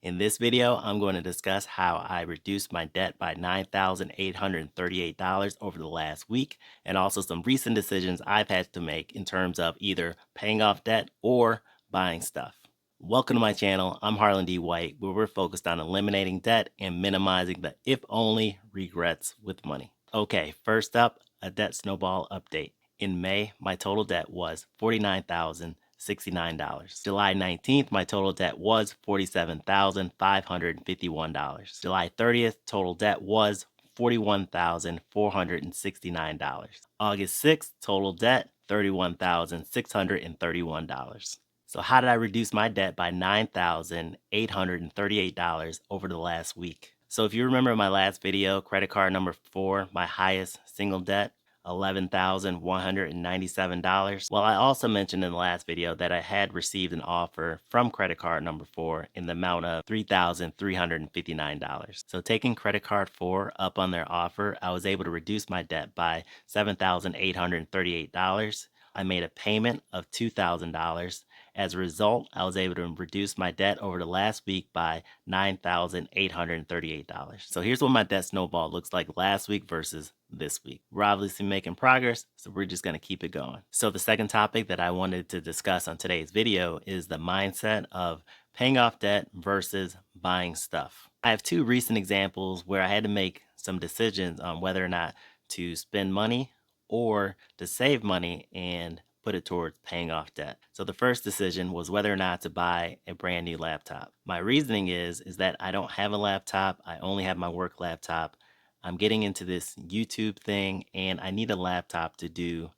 In this video, I'm going to discuss how I reduced my debt by $9,838 over the last week, and also some recent decisions I've had to make in terms of either paying off debt or buying stuff. Welcome to my channel. I'm Harlan D. White, where we're focused on eliminating debt and minimizing the if only regrets with money. Okay, first up, a debt snowball update. In May, my total debt was $49,069. July 19th, my total debt was $47,551. July 30th, total debt was $41,469. August 6th, total debt $31,631. So how did I reduce my debt by $9,838 over the last week? So if you remember my last video, credit card number 4, my highest single debt, $11,197. Well, I also mentioned in the last video that I had received an offer from credit card number 4 in the amount of $3,359. So taking credit card 4 up on their offer, I was able to reduce my debt by $7,838. I made a payment of $2,000. As a result, I was able to reduce my debt over the last week by $9,838. So here's what my debt snowball looks like last week versus this week. We're obviously making progress, so we're just going to keep it going. So the second topic that I wanted to discuss on today's video is the mindset of paying off debt versus buying stuff. I have two recent examples where I had to make some decisions on whether or not to spend money or to save money and put it towards paying off debt. So the first decision was whether or not to buy a brand new laptop. My reasoning is that I don't have a laptop. I only have my work laptop. I'm getting into this YouTube thing and I need a laptop to do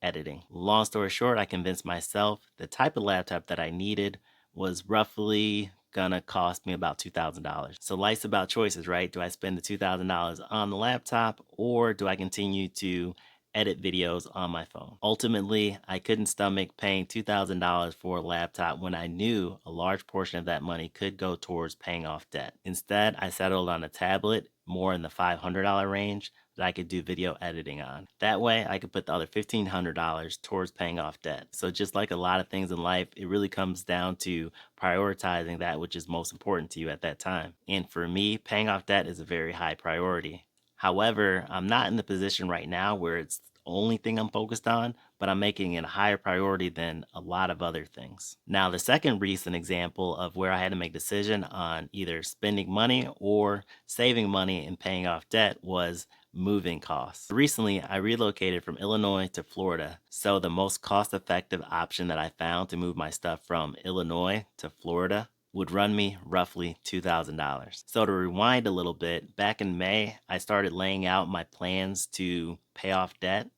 editing. Long story short, I convinced myself the type of laptop that I needed was roughly gonna cost me about $2,000. So life's about choices, right? Do I spend the $2,000 on the laptop or do I continue to edit videos on my phone? Ultimately, I couldn't stomach paying $2,000 for a laptop when I knew a large portion of that money could go towards paying off debt. Instead, I settled on a tablet more in the $500 range that I could do video editing on. That way, I could put the other $1,500 towards paying off debt. So just like a lot of things in life, it really comes down to prioritizing that which is most important to you at that time. And for me, paying off debt is a very high priority. However, I'm not in the position right now where it's the only thing I'm focused on, but I'm making it a higher priority than a lot of other things. Now, the second recent example of where I had to make a decision on either spending money or saving money and paying off debt was moving costs. Recently, I relocated from Illinois to Florida. So the most cost-effective option that I found to move my stuff from Illinois to Florida would run me roughly $2,000. So to rewind a little bit, back in May, I started laying out my plans to pay off debt,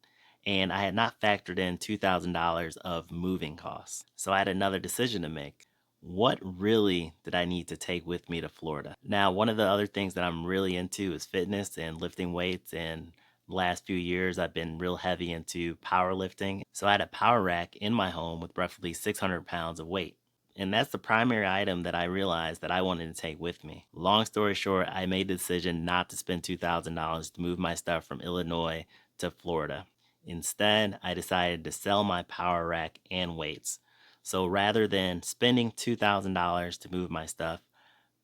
and I had not factored in $2,000 of moving costs. So I had another decision to make. What really did I need to take with me to Florida? Now, one of the other things that I'm really into is fitness and lifting weights, and the last few years I've been real heavy into powerlifting. So I had a power rack in my home with roughly 600 pounds of weight. And that's the primary item that I realized that I wanted to take with me. Long story short, I made the decision not to spend $2,000 to move my stuff from Illinois to Florida. Instead, I decided to sell my power rack and weights. So rather than spending $2,000 to move my stuff,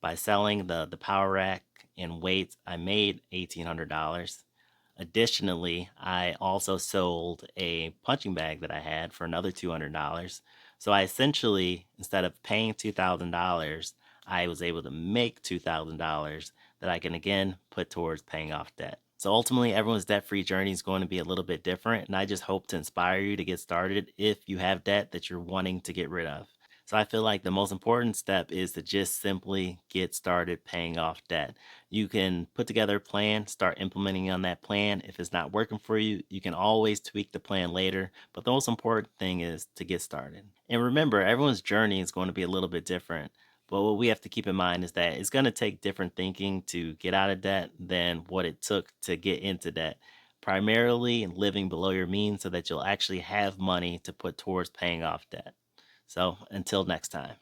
by selling the power rack and weights, I made $1,800. Additionally, I also sold a punching bag that I had for another $200. So I essentially, instead of paying $2,000, I was able to make $2,000 that I can again put towards paying off debt. So ultimately, everyone's debt-free journey is going to be a little bit different, and I just hope to inspire you to get started if you have debt that you're wanting to get rid of. So I feel like the most important step is to just simply get started paying off debt. You can put together a plan, start implementing on that plan. If it's not working for you, you can always tweak the plan later. But the most important thing is to get started. And remember, everyone's journey is going to be a little bit different. But what we have to keep in mind is that it's going to take different thinking to get out of debt than what it took to get into debt. Primarily living below your means so that you'll actually have money to put towards paying off debt. So until next time.